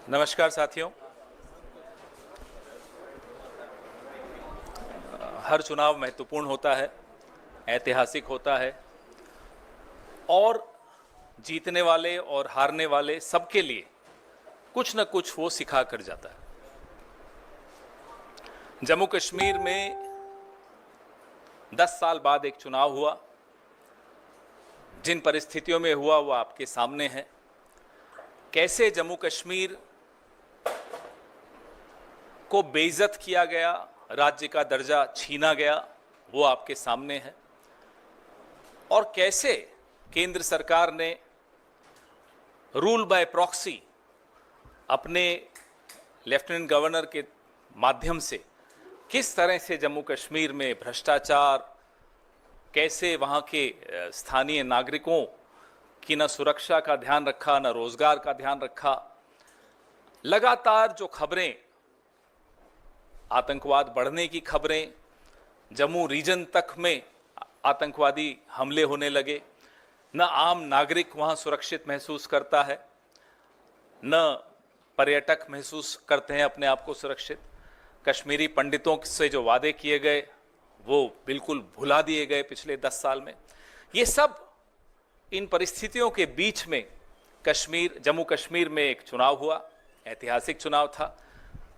नमस्कार साथियों। हर चुनाव महत्वपूर्ण होता है, ऐतिहासिक होता है और जीतने वाले और हारने वाले सबके लिए कुछ न कुछ वो सिखा कर जाता है। जम्मू कश्मीर में 10 साल बाद एक चुनाव हुआ। जिन परिस्थितियों में हुआ वो आपके सामने है। कैसे जम्मू कश्मीर को बेइज्जत किया गया, राज्य का दर्जा छीना गया, वो आपके सामने है। और कैसे केंद्र सरकार ने रूल बाय प्रॉक्सी अपने लेफ्टिनेंट गवर्नर के माध्यम से किस तरह से जम्मू कश्मीर में भ्रष्टाचार, कैसे वहाँ के स्थानीय नागरिकों की न सुरक्षा का ध्यान रखा, न रोजगार का ध्यान रखा। लगातार जो खबरें, आतंकवाद बढ़ने की खबरें, जम्मू रीजन तक में आतंकवादी हमले होने लगे, न आम नागरिक वहाँ सुरक्षित महसूस करता है, न पर्यटक महसूस करते हैं अपने आप को सुरक्षित। कश्मीरी पंडितों से जो वादे किए गए वो बिल्कुल भुला दिए गए पिछले 10 साल में। ये सब इन परिस्थितियों के बीच में जम्मू कश्मीर में एक चुनाव हुआ, ऐतिहासिक चुनाव था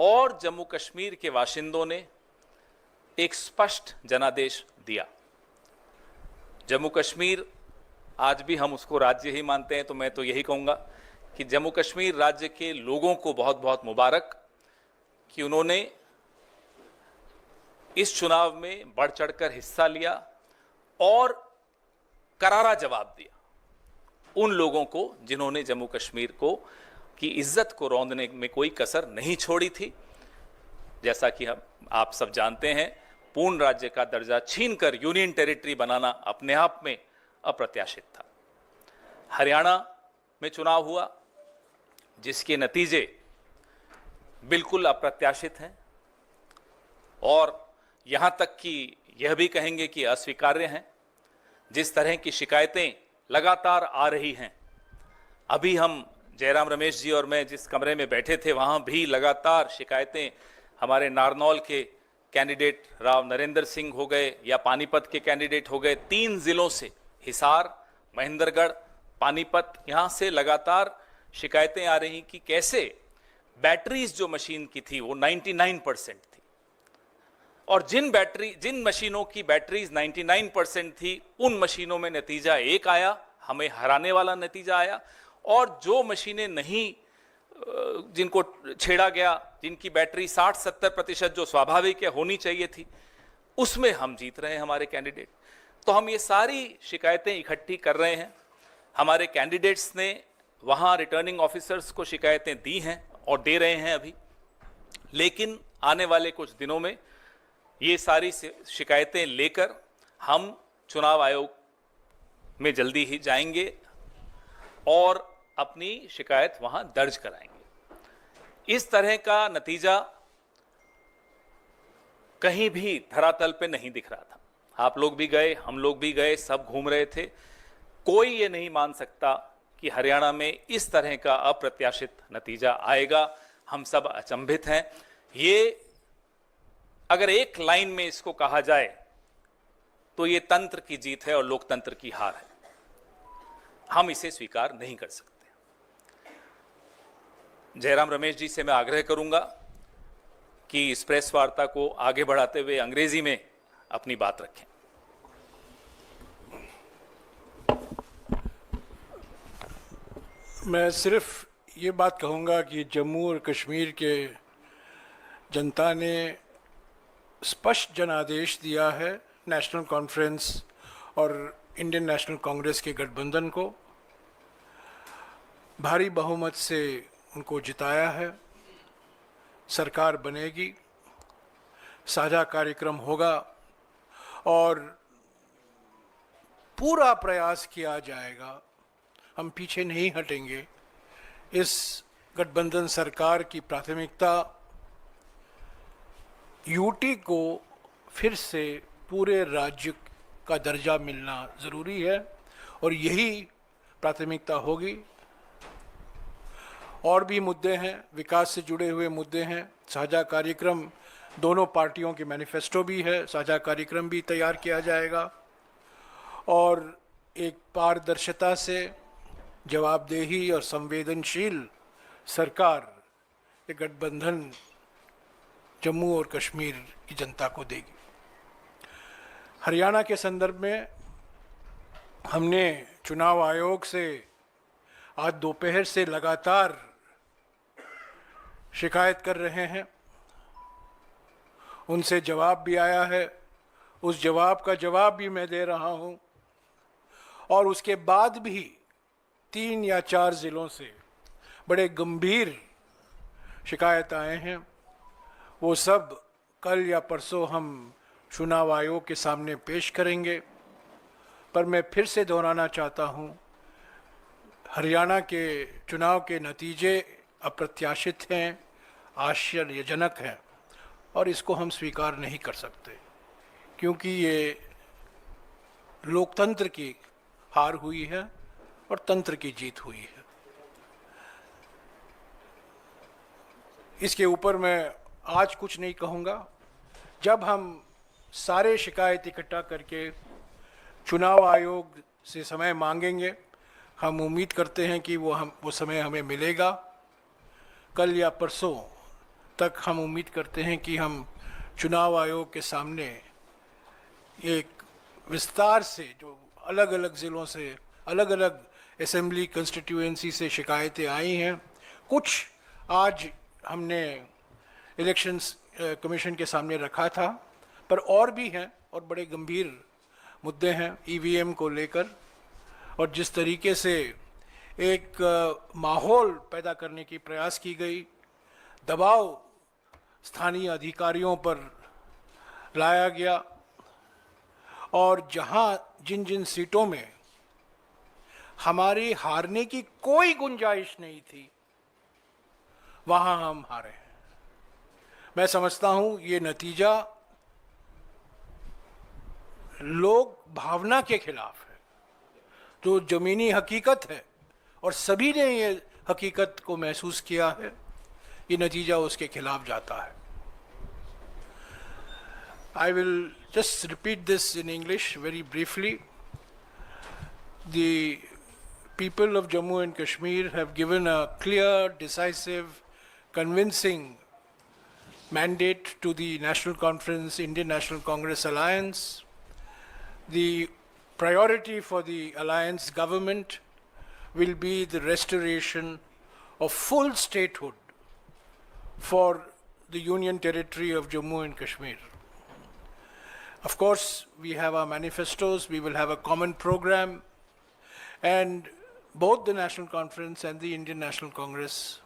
और जम्मू कश्मीर के बाशिंदों ने एक स्पष्ट जनादेश दिया। जम्मू कश्मीर, आज भी हम उसको राज्य ही मानते हैं, तो मैं तो यही कहूँगा कि जम्मू कश्मीर राज्य के लोगों को बहुत बहुत मुबारक कि उन्होंने इस चुनाव में बढ़ चढ़कर हिस्सा लिया और करारा जवाब दिया उन लोगों को जिन्होंने जम्मू कश्मीर को की इज्जत को रौंदने में कोई कसर नहीं छोड़ी थी। जैसा कि आप सब जानते हैं, पूर्ण राज्य का दर्जा छीनकर यूनियन टेरिटरी बनाना अपने आप में अप्रत्याशित था। हरियाणा में चुनाव हुआ जिसके नतीजे बिल्कुल अप्रत्याशित हैं और यहाँ तक कि यह भी कहेंगे कि अस्वीकार्य हैं। जिस तरह की शिकायतें लगातार आ रही हैं, अभी हम जयराम रमेश जी और मैं जिस कमरे में बैठे थे वहाँ भी लगातार शिकायतें, हमारे नारनौल के कैंडिडेट राव नरेंद्र सिंह हो गए या पानीपत के कैंडिडेट हो गए, 3 जिलों से हिसार, महेंद्रगढ़, पानीपत, यहाँ से लगातार शिकायतें आ रही कि कैसे बैटरीज जो मशीन की थी वो 99% थी और जिन मशीनों की बैटरीज 99% थी उन मशीनों में नतीजा एक आया, हमें हराने वाला नतीजा आया। और जो मशीनें नहीं, जिनको छेड़ा गया, जिनकी बैटरी 60-70% जो स्वाभाविक या होनी चाहिए थी, उसमें हम जीत रहे हैं हमारे कैंडिडेट। तो हम ये सारी शिकायतें इकट्ठी कर रहे हैं। हमारे कैंडिडेट्स ने वहाँ रिटर्निंग ऑफिसर्स को शिकायतें दी हैं और दे रहे हैं अभी, लेकिन आने वाले कुछ दिनों में ये सारी शिकायतें लेकर हम चुनाव आयोग में जल्दी ही जाएंगे और अपनी शिकायत वहां दर्ज कराएंगे। इस तरह का नतीजा कहीं भी धरातल पे नहीं दिख रहा था। आप लोग भी गए, हम लोग भी गए, सब घूम रहे थे। कोई ये नहीं मान सकता कि हरियाणा में इस तरह का अप्रत्याशित नतीजा आएगा। हम सब अचंभित हैं। ये अगर एक लाइन में इसको कहा जाए तो ये तंत्र की जीत है और लोकतंत्र की हार है। हम इसे स्वीकार नहीं कर सकते। जयराम रमेश जी से मैं आग्रह करूंगा कि इस प्रेस वार्ता को आगे बढ़ाते हुए अंग्रेजी में अपनी बात रखें। मैं सिर्फ ये बात कहूँगा कि जम्मू और कश्मीर के जनता ने स्पष्ट जनादेश दिया है नेशनल कॉन्फ्रेंस और इंडियन नेशनल कांग्रेस के गठबंधन को। भारी बहुमत से उनको जिताया है। सरकार बनेगी, साझा कार्यक्रम होगा और पूरा प्रयास किया जाएगा। हम पीछे नहीं हटेंगे। इस गठबंधन सरकार की प्राथमिकता यूटी को फिर से पूरे राज्य का दर्जा मिलना ज़रूरी है और यही प्राथमिकता होगी। और भी मुद्दे हैं, विकास से जुड़े हुए मुद्दे हैं। साझा कार्यक्रम, दोनों पार्टियों के मैनिफेस्टो भी है, साझा कार्यक्रम भी तैयार किया जाएगा और एक पारदर्शिता से जवाबदेही और संवेदनशील सरकार ये गठबंधन जम्मू और कश्मीर की जनता को देगी। हरियाणा के संदर्भ में हमने चुनाव आयोग से आज दोपहर से लगातार शिकायत कर रहे हैं, उनसे जवाब भी आया है, उस जवाब का जवाब भी मैं दे रहा हूं और उसके बाद भी 3 या 4 जिलों से बड़े गंभीर शिकायत आए हैं। वो सब कल या परसों हम चुनाव आयोग के सामने पेश करेंगे। पर मैं फिर से दोहराना चाहता हूं, हरियाणा के चुनाव के नतीजे अप्रत्याशित हैं, आश्चर्यजनक हैं और इसको हम स्वीकार नहीं कर सकते, क्योंकि ये लोकतंत्र की हार हुई है और तंत्र की जीत हुई है। इसके ऊपर मैं आज कुछ नहीं कहूँगा। जब हम सारे शिकायत इकट्ठा करके चुनाव आयोग से समय मांगेंगे, हम उम्मीद करते हैं कि वो समय हमें मिलेगा। कल या परसों तक हम उम्मीद करते हैं कि हम चुनाव आयोग के सामने एक विस्तार से, जो अलग अलग ज़िलों से, अलग अलग असेंबली कंस्टिट्यूएंसी से शिकायतें आई हैं, कुछ आज हमने इलेक्शंस कमीशन के सामने रखा था, पर और भी हैं और बड़े गंभीर मुद्दे हैं ईवीएम को लेकर, और जिस तरीके से एक माहौल पैदा करने की प्रयास की गई, दबाव स्थानीय अधिकारियों पर लाया गया और जहां जिन जिन सीटों में हमारी हारने की कोई गुंजाइश नहीं थी, वहां हम हारे हैं। मैं समझता हूं ये नतीजा लोक भावना के खिलाफ है, जो जमीनी हकीकत है और सभी ने ये हकीकत को महसूस किया है। ये नतीजा उसके खिलाफ जाता है। I will just repeat this in English very briefly. The people of Jammu and Kashmir have given a clear, decisive, convincing mandate to the National Conference, Indian National Congress Alliance. The priority for the alliance government will be the restoration of full statehood for the Union Territory of Jammu and Kashmir. Of course, we have our manifestos, we will have a common program, and both the National Conference and the Indian National Congress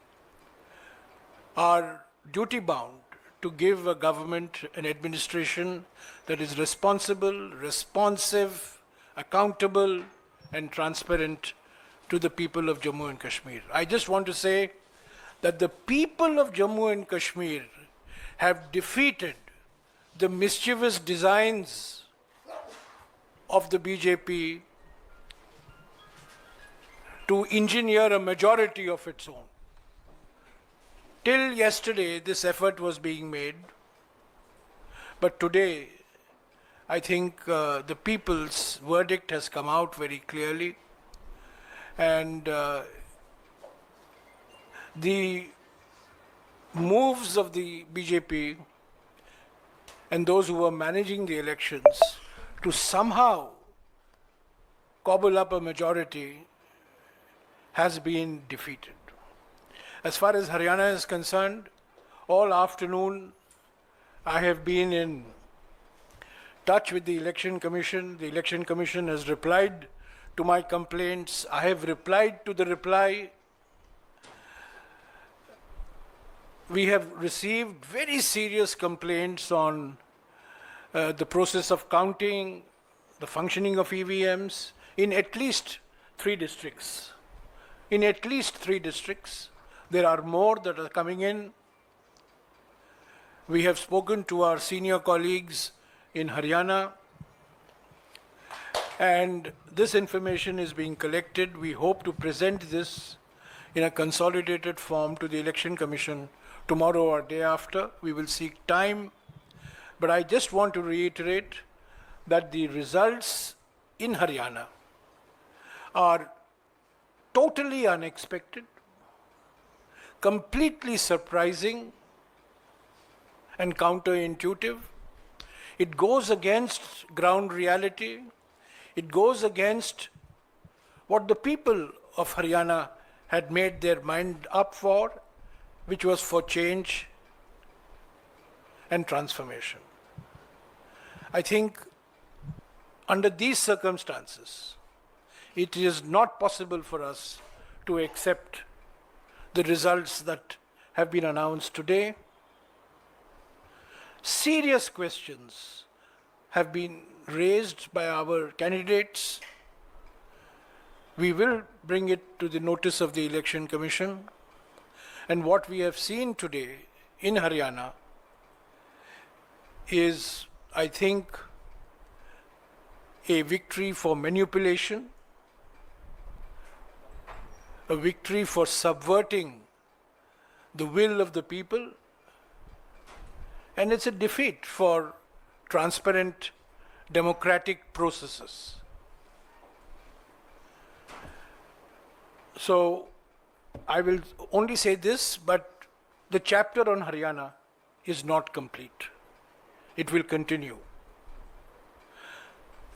are duty-bound to give a government, an administration that is responsible, responsive, accountable, and transparent to the people of Jammu and Kashmir. I just want to say that the people of Jammu and Kashmir have defeated the mischievous designs of the BJP to engineer a majority of its own. Till yesterday, this effort was being made, but today, I think the people's verdict has come out very clearly, and the moves of the BJP and those who were managing the elections to somehow cobble up a majority has been defeated. As far as Haryana is concerned, all afternoon I have been in touch with the Election Commission. The Election Commission has replied to my complaints. I have replied to the reply. We have received very serious complaints on the process of counting, the functioning of EVMs in at least 3 districts. In at least 3 districts. There are more that are coming in. We have spoken to our senior colleagues in Haryana, and this information is being collected. We hope to present this in a consolidated form to the Election Commission tomorrow or day after. We will seek time, but I just want to reiterate that the results in Haryana are totally unexpected, completely surprising, and counterintuitive. It goes against ground reality. It goes against what the people of Haryana had made their mind up for, which was for change and transformation. I think under these circumstances, it is not possible for us to accept the results that have been announced today. Serious questions have been raised by our candidates. We will bring it to the notice of the Election Commission. And what we have seen today in Haryana is, I think, a victory for manipulation, a victory for subverting the will of the people, and it's a defeat for transparent democratic processes. So I will only say this, but the chapter on Haryana is not complete. It will continue.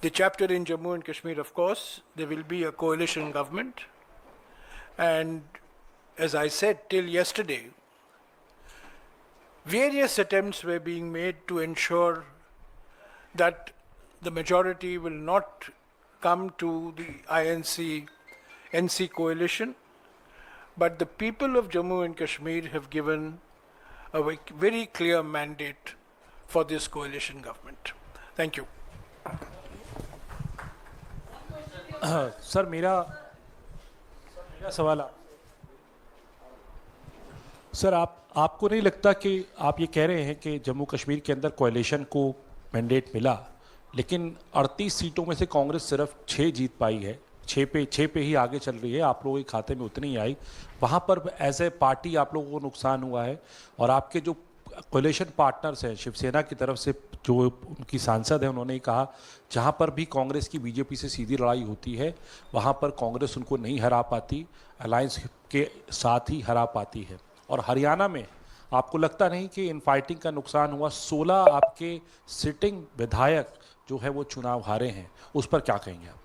The chapter in Jammu and Kashmir, of course, there will be a coalition government. And as I said till yesterday, various attempts were being made to ensure that the majority will not come to the INC-NC coalition, but the people of Jammu and Kashmir have given a very clear mandate for this coalition government. Thank you. Sir मेरा सवाल sir आपको नहीं लगता कि आप ये कह रहे हैं कि जम्मू कश्मीर के अंदर कोalition को मैंडेट मिला, लेकिन 38 सीटों में से कांग्रेस सिर्फ 6 जीत पाई है, 6 पे ही आगे चल रही है, आप लोगों के खाते में उतनी ही आई, वहाँ पर एज ए पार्टी आप लोगों को नुकसान हुआ है और आपके जो कोलिशन पार्टनर्स हैं शिवसेना की तरफ से जो उनकी सांसद है उन्होंने कहा जहाँ पर भी कांग्रेस की बीजेपी से सीधी लड़ाई होती है वहाँ पर कांग्रेस उनको नहीं हरा पाती, अलायंस के साथ ही हरा पाती है। और हरियाणा में आपको लगता नहीं कि इन फाइटिंग का नुकसान हुआ? 16 आपके सिटिंग विधायक जो है वो चुनाव हारे हैं, उस पर क्या कहेंगे आप?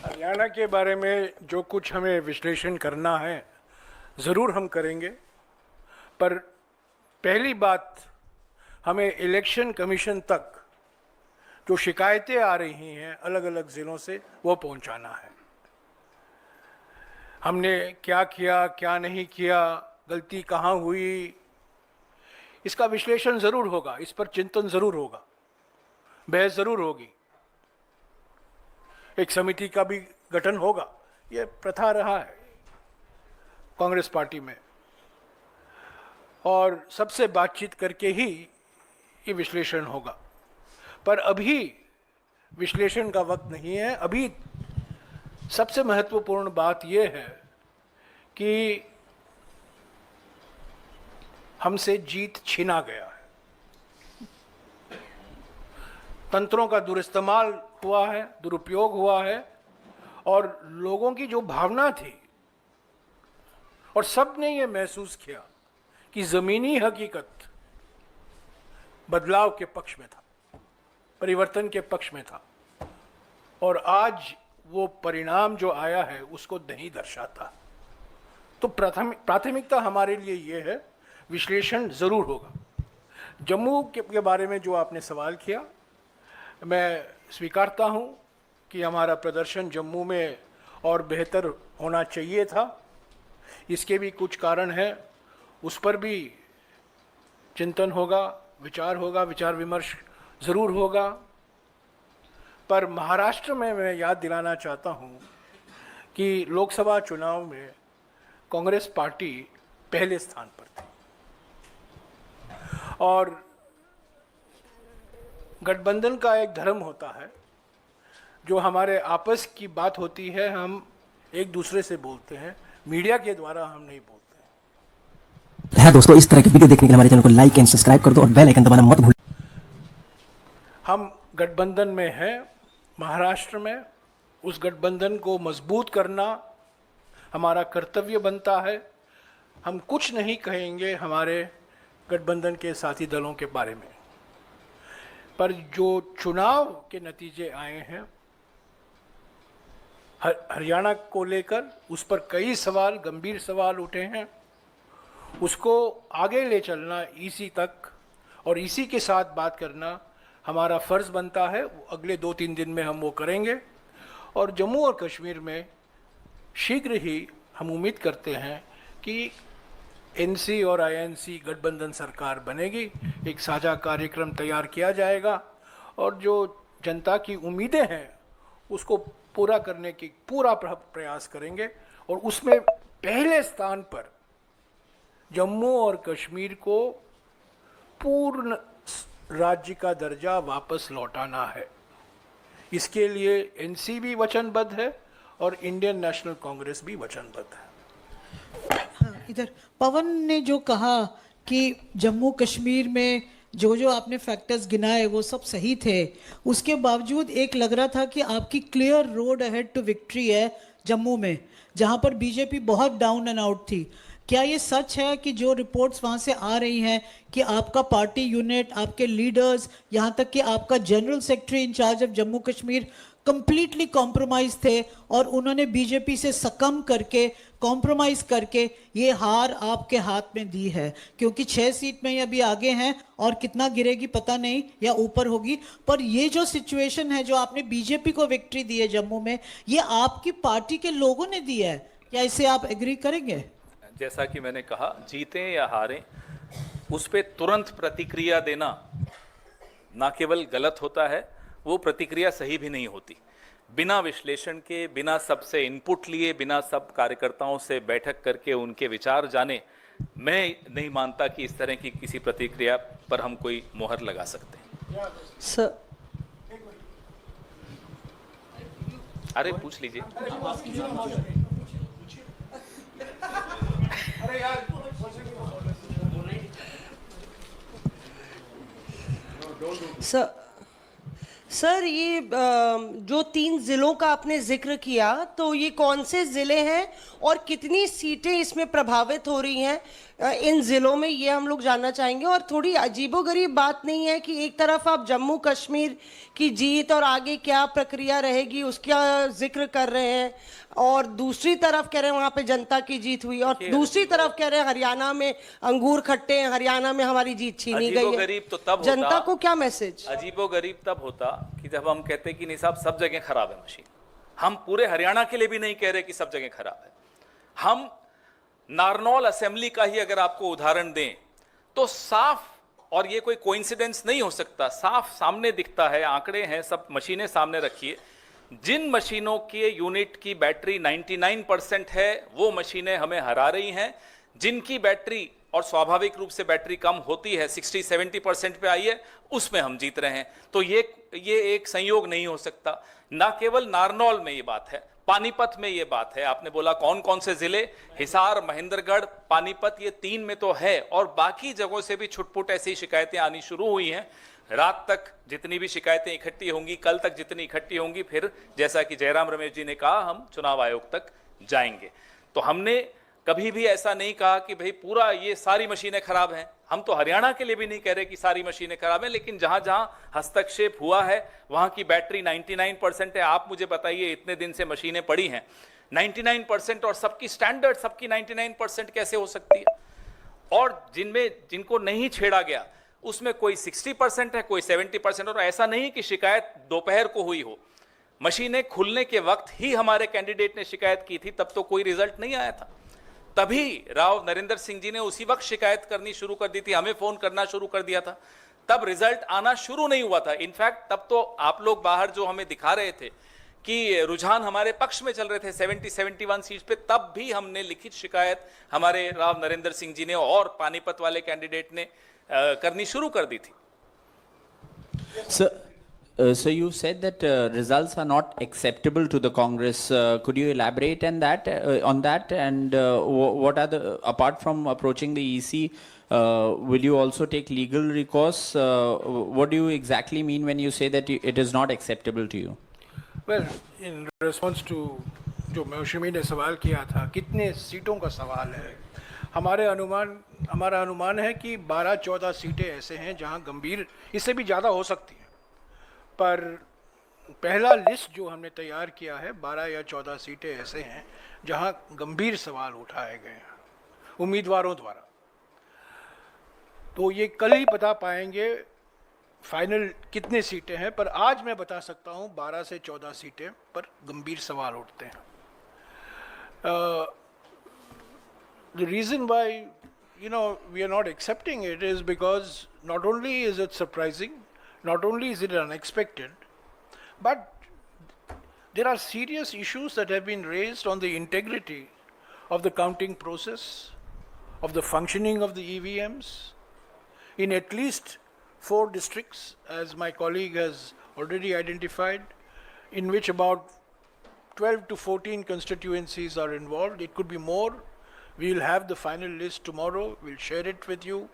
हरियाणा के बारे में जो कुछ हमें विश्लेषण करना है ज़रूर हम करेंगे, पर पहली बात हमें इलेक्शन कमीशन तक जो शिकायतें आ रही हैं अलग अलग ज़िलों से वो पहुंचाना है। हमने क्या किया, क्या नहीं किया, गलती कहाँ हुई, इसका विश्लेषण ज़रूर होगा, इस पर चिंतन ज़रूर होगा, बहस ज़रूर होगी, एक समिति का भी गठन होगा, ये प्रथा रहा है कांग्रेस पार्टी में, और सबसे बातचीत करके ही ये विश्लेषण होगा। पर अभी विश्लेषण का वक्त नहीं है। अभी सबसे महत्वपूर्ण बात ये है कि हमसे जीत छीना गया है, तंत्रों का दुरुइस्तेमाल हुआ है, दुरुपयोग हुआ है, और लोगों की जो भावना थी और सब ने ये महसूस किया कि ज़मीनी हकीकत बदलाव के पक्ष में था, परिवर्तन के पक्ष में था, और आज वो परिणाम जो आया है उसको नहीं दर्शाता। तो प्राथमिकता हमारे लिए ये है, विश्लेषण ज़रूर होगा। जम्मू के बारे में जो आपने सवाल किया, मैं स्वीकारता हूँ कि हमारा प्रदर्शन जम्मू में और बेहतर होना चाहिए था। इसके भी कुछ कारण हैं, उस पर भी चिंतन होगा, विचार विमर्श ज़रूर होगा। पर महाराष्ट्र में मैं याद दिलाना चाहता हूँ कि लोकसभा चुनाव में कांग्रेस पार्टी पहले स्थान पर थी, और गठबंधन का एक धर्म होता है, जो हमारे आपस की बात होती है हम एक दूसरे से बोलते हैं, मीडिया के द्वारा हम नहीं बोलते। है दोस्तों, इस तरह की वीडियो देखने के लिए हमारे चैनल को लाइक एंड सब्सक्राइब कर दो और बेल आइकन दबाना मत भूलो। हम गठबंधन में हैं महाराष्ट्र में, उस गठबंधन को मजबूत करना हमारा कर्तव्य बनता है। हम कुछ नहीं कहेंगे हमारे गठबंधन के साथी दलों के बारे में, पर जो चुनाव के नतीजे आए हैं हरियाणा को लेकर, उस पर कई सवाल, गंभीर सवाल उठे हैं। उसको आगे ले चलना ईसी तक और इसी के साथ बात करना हमारा फ़र्ज़ बनता है। अगले 2-3 दिन में हम वो करेंगे और जम्मू और कश्मीर में शीघ्र ही हम उम्मीद करते हैं कि एनसी और आईएनसी गठबंधन सरकार बनेगी, एक साझा कार्यक्रम तैयार किया जाएगा और जो जनता की उम्मीदें हैं उसको पूरा करने की पूरा प्रयास करेंगे। और उसमें पहले स्थान पर जम्मू और कश्मीर को पूर्ण राज्य का दर्जा वापस लौटाना है। इसके लिए एनसी भी वचनबद्ध है और इंडियन नेशनल कांग्रेस भी वचनबद्ध है। इधर पवन ने जो कहा कि जम्मू कश्मीर में जो जो आपने फैक्टर्स गिनाए वो सब सही थे, उसके बावजूद एक लग रहा था कि आपकी clear road ahead to victory है जम्मू में, जहां पर बीजेपी बहुत डाउन एंड आउट थी। क्या ये सच है कि जो रिपोर्ट्स वहाँ से आ रही हैं कि आपका पार्टी यूनिट, आपके लीडर्स, यहाँ तक कि आपका general secretary incharge of Jammu Kashmir completely compromise थे और उन्होंने बीजेपी से सकम करके, कॉम्प्रोमाइज करके ये हार आपके हाथ में दी है? क्योंकि 6 सीट में ये अभी आगे हैं और कितना गिरेगी पता नहीं, या ऊपर होगी, पर ये जो सिचुएशन है, जो आपने बीजेपी को विक्ट्री दी है जम्मू में, ये आपकी पार्टी के लोगों ने दी है। क्या इसे आप एग्री करेंगे? जैसा कि मैंने कहा, जीतें या हारें, उस पर तुरंत प्रतिक्रिया देना ना केवल गलत होता है, वो प्रतिक्रिया सही भी नहीं होती। बिना विश्लेषण के, बिना सबसे इनपुट लिए, बिना सब कार्यकर्ताओं से बैठक करके उनके विचार जाने, मैं नहीं मानता कि इस तरह की किसी प्रतिक्रिया पर हम कोई मोहर लगा सकते हैं। सर, अरे पूछ लीजिए। सर ये जो 3 जिलों का आपने जिक्र किया, तो ये कौन से जिले हैं और कितनी सीटें इसमें प्रभावित हो रही हैं इन जिलों में, ये हम लोग जानना चाहेंगे। और थोड़ी अजीबोगरीब बात नहीं है कि एक तरफ आप जम्मू कश्मीर की जीत और आगे क्या प्रक्रिया रहेगी उसका जिक्र कर रहे हैं, और दूसरी तरफ कह रहे हैं वहां पे जनता की जीत हुई, और दूसरी तरफ कह रहे हैं हरियाणा में अंगूर खट्टे हैं, हरियाणा में हमारी जीत छीनी गई है। तो तब जनता को क्या मैसेज? अजीबोगरीब तब होता कि जब हम कहते कि नहीं साहब सब जगह खराब है मशीन। हम पूरे हरियाणा के लिए भी नहीं कह रहे कि सब जगह खराब है। हम नारनौल असेंबली का ही अगर आपको उदाहरण दें तो साफ, और ये कोई कोइंसिडेंस नहीं हो सकता, साफ सामने दिखता है, आंकड़े हैं, सब मशीनें सामने रखिए। जिन मशीनों के यूनिट की बैटरी 99% है वो मशीनें हमें हरा रही हैं। जिनकी बैटरी, और स्वाभाविक रूप से बैटरी कम होती है, 60-70% पे आई है, उसमें हम जीत रहे हैं। तो ये एक संयोग नहीं हो सकता। ना केवल नारनौल में ये बात है, पानीपत में ये बात है। आपने बोला कौन कौन से जिले, हिसार, महेंद्रगढ़, पानीपत, ये 3 में तो है, और बाकी जगहों से भी छुटपुट ऐसी शिकायतें आनी शुरू हुई हैं। रात तक जितनी भी शिकायतें इकट्ठी होंगी, कल तक जितनी इकट्ठी होंगी, फिर जैसा कि जयराम रमेश जी ने कहा, हम चुनाव आयोग तक जाएंगे। तो हमने कभी भी ऐसा नहीं कहा कि भाई पूरा ये सारी मशीनें खराब हैं। हम तो हरियाणा के लिए भी नहीं कह रहे कि सारी मशीनें खराब हैं, लेकिन जहां जहां हस्तक्षेप हुआ है वहां की बैटरी 99% है। आप मुझे बताइए, इतने दिन से मशीनें पड़ी हैं 99%, और सबकी स्टैंडर्ड, सबकी 99% कैसे हो सकती है? और जिनको नहीं छेड़ा गया उसमें कोई 60% है, कोई 70%। और ऐसा नहीं कि शिकायत दोपहर को हुई हो, मशीनें खुलने के वक्त ही हमारे कैंडिडेट ने शिकायत की थी, तब तो कोई रिजल्ट नहीं आया था। तभी राव नरेंद्र सिंह जी ने उसी वक्त शिकायत करनी शुरू कर दी थी, हमें फोन करना शुरू कर दिया था, तब रिजल्ट आना शुरू नहीं हुआ था। इनफैक्ट तब तो आप लोग बाहर जो हमें दिखा रहे थे कि रुझान हमारे पक्ष में चल रहे थे 70-71 सीट पे, तब भी हमने लिखित शिकायत हमारे राव नरेंद्र सिंह जी ने और पानीपत वाले कैंडिडेट ने करनी शुरू कर दी थी। So you said that results are not acceptable to the Congress. Could you elaborate on that? And what are the, apart from approaching the EC, will you also take legal recourse? What do you exactly mean when you say that it is not acceptable to you? Well, in response to जो मौसमी ने सवाल किया था, कितने सीटों का सवाल है, हमारा अनुमान है कि 12-14 सीटें ऐसे हैं जहां गंभीर, इससे भी ज़्यादा हो सकती हैं, पर पहला लिस्ट जो हमने तैयार किया है 12 या 14 सीटें ऐसे हैं जहां गंभीर सवाल उठाए गए हैं उम्मीदवारों द्वारा। तो ये कल ही बता पाएंगे फाइनल कितने सीटें हैं, पर आज मैं बता सकता हूं 12 से 14 सीटें पर गंभीर सवाल उठते हैं। The reason why, we are not accepting it is because not only is it surprising, not only is it unexpected, but there are serious issues that have been raised on the integrity of the counting process, of the functioning of the EVMs, in at least 4 districts, as my colleague has already identified, in which about 12 to 14 constituencies are involved. It could be more. We will have the final list tomorrow. We'll share it with you.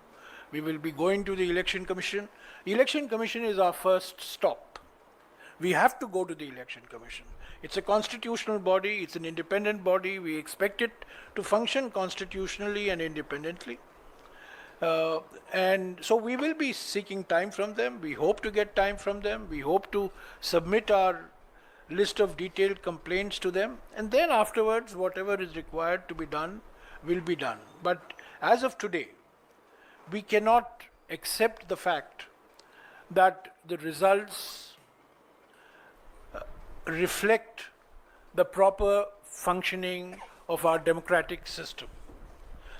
We will be going to the Election Commission. Election Commission is our first stop. We have to go to the Election Commission. It's a constitutional body. It's an independent body. We expect it to function constitutionally and independently. And so we will be seeking time from them. We hope to get time from them. We hope to submit our list of detailed complaints to them. And then afterwards, whatever is required to be done will be done. But as of today, we cannot accept the fact that the results reflect the proper functioning of our democratic system.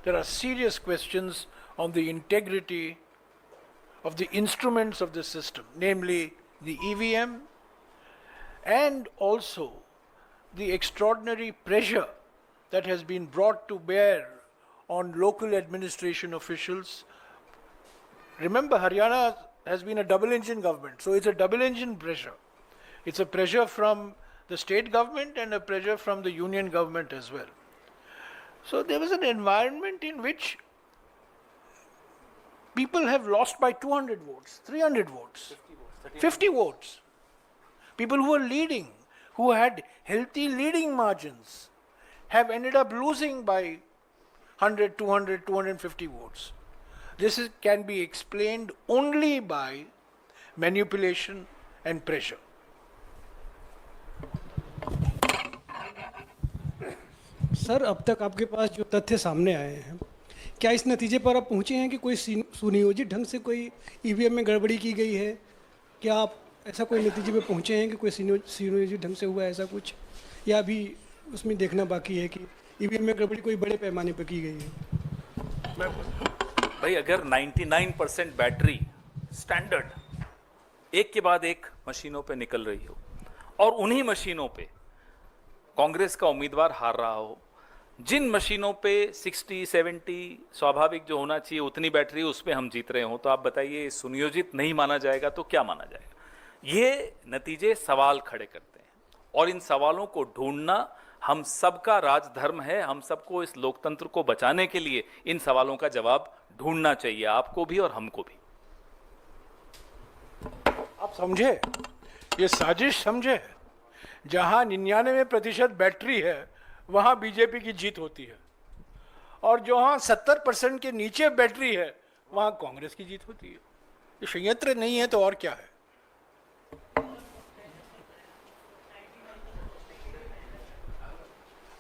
There are serious questions on the integrity of the instruments of the system, namely the EVM, and also the extraordinary pressure that has been brought to bear on local administration officials. Remember, Haryana has been a double-engine government, so it's a double-engine pressure. It's a pressure from the state government and a pressure from the union government as well. So there was an environment in which people have lost by 200 votes, 300 votes, 50 votes. People who were leading, who had healthy leading margins, have ended up losing by 100, 200, 250 votes. This can be explained only by manipulation and pressure. Sir, अब तक आपके पास जो तथ्य सामने आए हैं, क्या इस नतीजे पर आप पहुंचे हैं कि कोई सुनियोजित ढंग से कोई ईवीएम में गड़बड़ी की गई है? क्या आप ऐसा कोई नतीजे पे पहुंचे हैं कि कोई सुनियोजित ढंग से हुआ है ऐसा कुछ, या अभी उसमें देखना बाकी है कि ईवीएम में गड़बड़ी कोई बड़े पैमाने पर की गई है? भाई, अगर 99% बैटरी स्टैंडर्ड एक के बाद एक मशीनों पे निकल रही हो और उन्हीं मशीनों पे कांग्रेस का उम्मीदवार हार रहा हो, जिन मशीनों पे 60-70 स्वाभाविक जो होना चाहिए उतनी बैटरी उस पे हम जीत रहे हो, तो आप बताइए सुनियोजित नहीं माना जाएगा तो क्या माना जाएगा? ये नतीजे सवाल खड़े करते हैं और इन सवालों को ढूंढना हम सबका राजधर्म है। हम सबको इस लोकतंत्र को बचाने के लिए इन सवालों का जवाब ढूंढना चाहिए, आपको भी और हमको भी। आप समझे, ये साजिश समझे, जहां 99% बैटरी है वहां बीजेपी की जीत होती है, और जहां 70% के नीचे बैटरी है वहां कांग्रेस की जीत होती है। ये संयंत्र नहीं है तो और क्या है?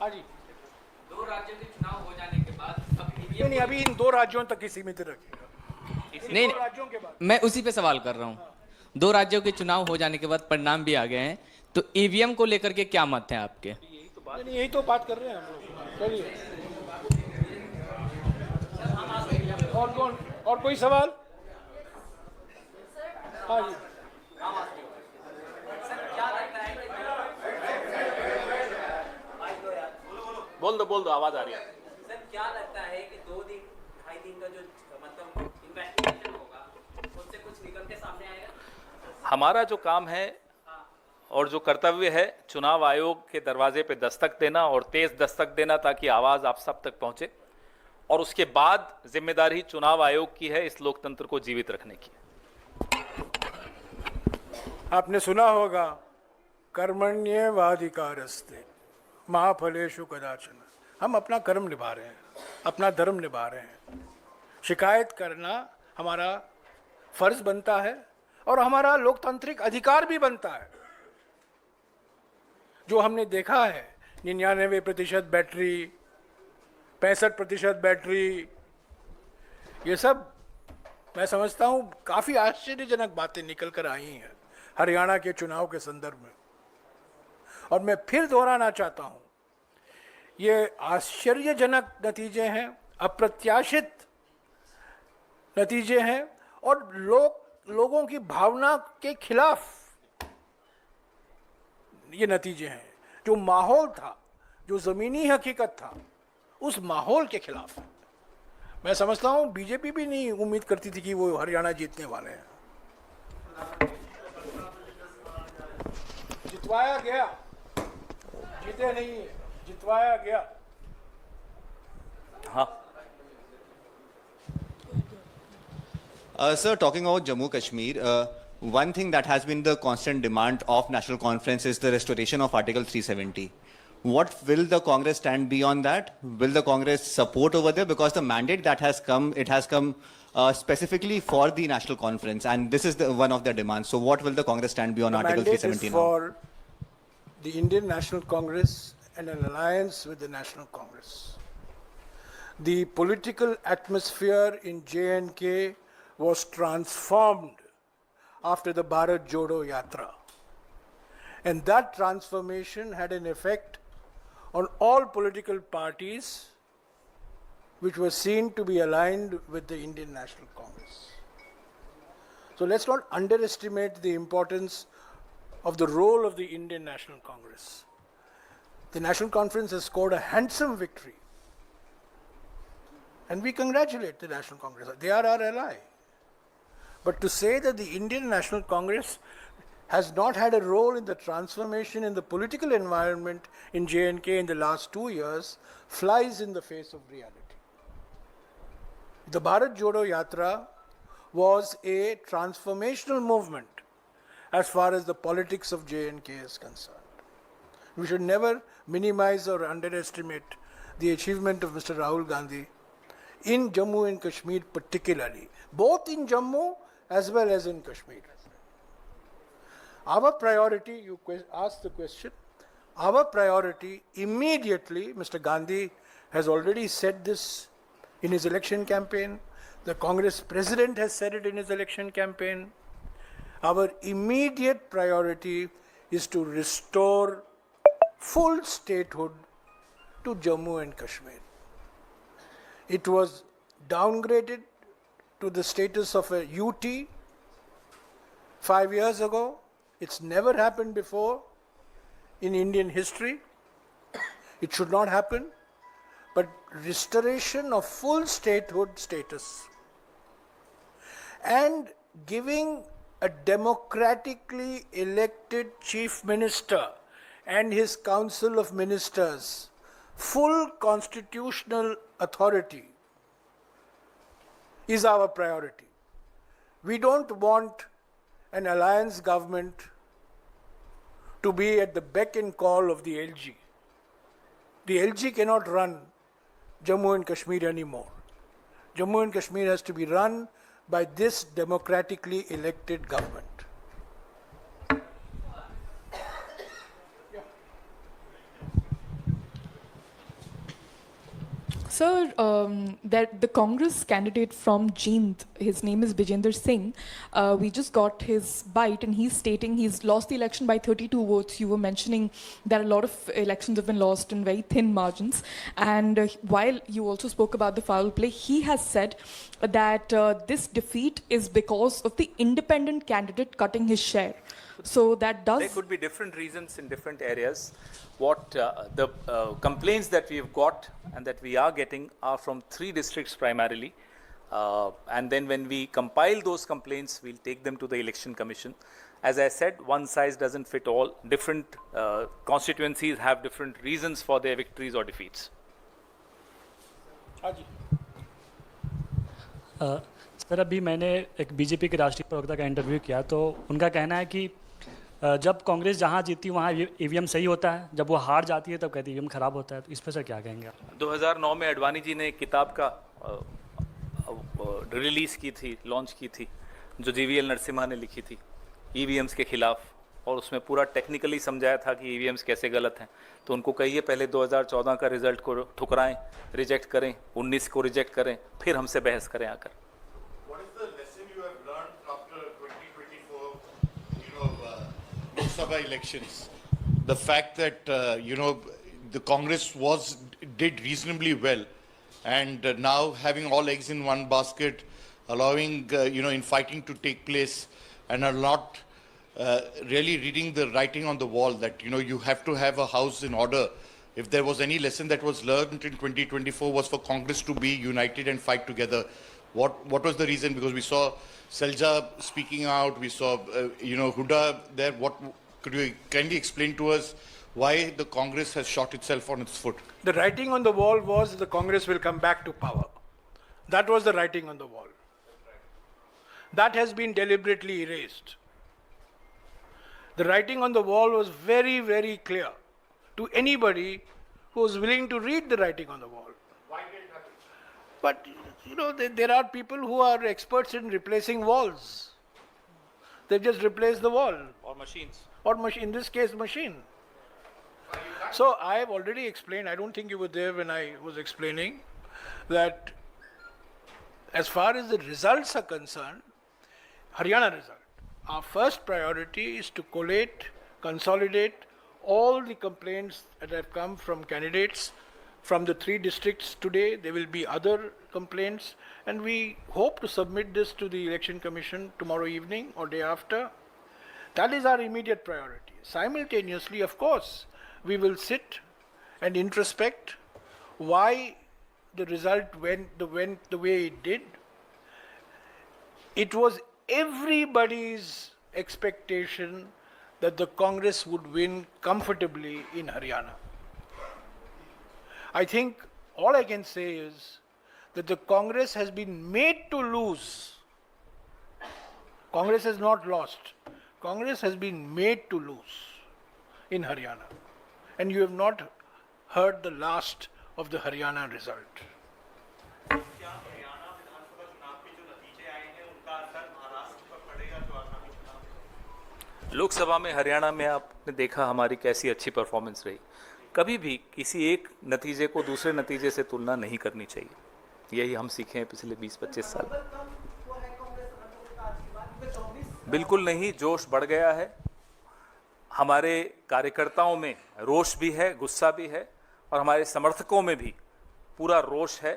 हाँ जी, 2 राज्यों के चुनाव हो जाने के बाद अब नहीं, अभी इन 2 राज्यों तक ही सीमित रखिएगा। नहीं, राज्यों के बाद मैं उसी पे सवाल कर रहा हूँ। 2 राज्यों के चुनाव हो जाने के बाद परिणाम भी आ गए हैं, तो ईवीएम को लेकर के क्या मत हैं आपके? यही तो बात कर रहे हैं हम लोग। चलिए, और कोई सवाल? हाँ जी, बोल दो, आवाज आ रही है। सर, क्या लगता है कि 2 दिन 2.5 दिन का जो मतलब इन्वेस्टिगेशन होगा उससे कुछ निकल के सामने आएगा? हमारा जो काम है और जो कर्तव्य है, चुनाव आयोग के दरवाजे पे दस्तक देना और तेज दस्तक देना ताकि आवाज आप सब तक पहुंचे, और उसके बाद जिम्मेदारी चुनाव आयोग की है इस लोकतंत्र को जीवित रखने की। आपने सुना होगा, कर्मण्येवाधिकारस्ते मा फलेषु कदाचन। हम अपना कर्म निभा रहे हैं, अपना धर्म निभा रहे हैं। शिकायत करना हमारा फर्ज बनता है और हमारा लोकतांत्रिक अधिकार भी बनता है। जो हमने देखा है 99% बैटरी, 65% बैटरी, ये सब मैं समझता हूँ काफ़ी आश्चर्यजनक बातें निकल कर आई हैं हरियाणा के चुनाव के संदर्भ में। और मैं फिर दोहराना चाहता हूँ, ये आश्चर्यजनक नतीजे हैं, अप्रत्याशित नतीजे हैं और लोगों की भावना के खिलाफ ये नतीजे हैं। जो माहौल था, जो ज़मीनी हकीकत था, उस माहौल के खिलाफ है। मैं समझता हूँ बीजेपी भी नहीं उम्मीद करती थी कि वो हरियाणा जीतने वाले हैं। जितवाया गया, जीते नहीं, जितवाया गया। हाँ Sir, talking about Jammu Kashmir, one thing that has been the constant demand of National Conference is the restoration of Article 370. What will the Congress stand beyond that? Will the Congress support over there? Because the mandate that has come, it has come specifically for the National Conference, and this is one of their demands. So what will the Congress stand beyond Article 370 now? For the Indian National Congress and an alliance with the National Congress. The political atmosphere in J&K was transformed after the Bharat Jodo Yatra. And that transformation had an effect on all political parties which were seen to be aligned with the Indian National Congress. So let's not underestimate the importance of the role of the Indian National Congress. The National Conference has scored a handsome victory. And we congratulate the National Congress. They are our ally. But to say that the Indian National Congress has not had a role in the transformation in the political environment in J&K in the last 2 years flies in the face of reality. The Bharat Jodo Yatra was a transformational movement as far as the politics of J&K is concerned. We should never minimize or underestimate the achievement of Mr. Rahul Gandhi in Jammu and Kashmir particularly, both in Jammu as well as in Kashmir. Our priority, you asked the question, our priority immediately, Mr. Gandhi has already said this in his election campaign, the Congress president has said it in his election campaign. Our immediate priority is to restore full statehood to Jammu and Kashmir. It was downgraded to the status of a UT 5 years ago. It's never happened before in Indian history. It should not happen. But restoration of full statehood status and giving a democratically elected chief minister and his council of ministers full constitutional authority is our priority. We don't want an alliance government to be at the beck and call of the LG. The LG cannot run Jammu and Kashmir anymore. Jammu and Kashmir has to be run by this democratically elected government. Sir, that the Congress candidate from Jeend, his name is Bijender Singh, we just got his bite and he's stating he's lost the election by 32 votes. You were mentioning that a lot of elections have been lost in very thin margins. And while you also spoke about the foul play, he has said that this defeat is because of the independent candidate cutting his share. So that does... There could be different reasons in different areas. What the complaints that we've got and that we are getting are from 3 districts primarily. And then when we compile those complaints, we'll take them to the Election Commission. As I said, one size doesn't fit all. Different constituencies have different reasons for their victories or defeats. हाँ जी। Sir अभी मैंने एक BJP के राष्ट्रीय प्रवक्ता का interview किया तो उनका कहना है कि जब कांग्रेस जहां जीती वहां ईवीएम सही होता है, जब वो हार जाती है तब कहती है ईवीएम खराब होता है। तो इस पर सर क्या कहेंगे आप? 2009 में अडवाणी जी ने एक किताब का रिलीज की थी, लॉन्च की थी, जो जीवीएल नरसिम्हा ने लिखी थी ईवीएम्स के खिलाफ, और उसमें पूरा टेक्निकली समझाया था कि ईवीएम्स कैसे गलत हैं। तो उनको कहिए पहले 2014 का रिजल्ट को ठुकराएं, रिजेक्ट करें, 19 को रिजेक्ट करें, फिर हमसे बहस करें आकर। Lok Sabha elections, the fact that the Congress did reasonably well, and now having all eggs in one basket, allowing infighting to take place, and are not really reading the writing on the wall that you have to have a house in order. If there was any lesson that was learned in 2024 was for Congress to be united and fight together. What was the reason? Because we saw Selja speaking out, we saw Huda there. Could you kindly explain to us why the Congress has shot itself on its foot? The writing on the wall was the Congress will come back to power. That was the writing on the wall. That has been deliberately erased. The writing on the wall was very, very clear to anybody who was willing to read the writing on the wall. Why did it happen? But there are people who are experts in replacing walls. They just replace the wall. Or machines. Or in this case, machine. So I have already explained, I don't think you were there when I was explaining, that as far as the results are concerned, Haryana result, our first priority is to collate, consolidate all the complaints that have come from candidates from the 3 districts today. There will be other complaints, and we hope to submit this to the Election Commission tomorrow evening or day after. That is our immediate priority. Simultaneously, of course, we will sit and introspect why the result went the way it did. It was everybody's expectation that the Congress would win comfortably in Haryana. I think all I can say is that the Congress has been made to lose. Congress has not lost. Congress has been made to lose in Haryana. And you have not heard the last of the Haryana result. Lok Sabha में हरियाणा में आपने देखा हमारी कैसी अच्छी performance रही। कभी भी किसी एक नतीजे को दूसरे नतीजे से तुलना नहीं करनी चाहिए। यही हम सीखे हैं पिछले 20-25 साल। बिल्कुल नहीं, जोश बढ़ गया है। हमारे कार्यकर्ताओं में रोष भी है, गुस्सा भी है, और हमारे समर्थकों में भी पूरा रोष है।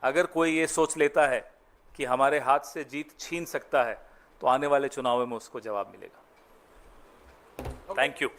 अगर कोई ये सोच लेता है कि हमारे हाथ से जीत छीन सकता है, तो आने वाले चुनाव में उसको जवाब मिलेगा। Thank you.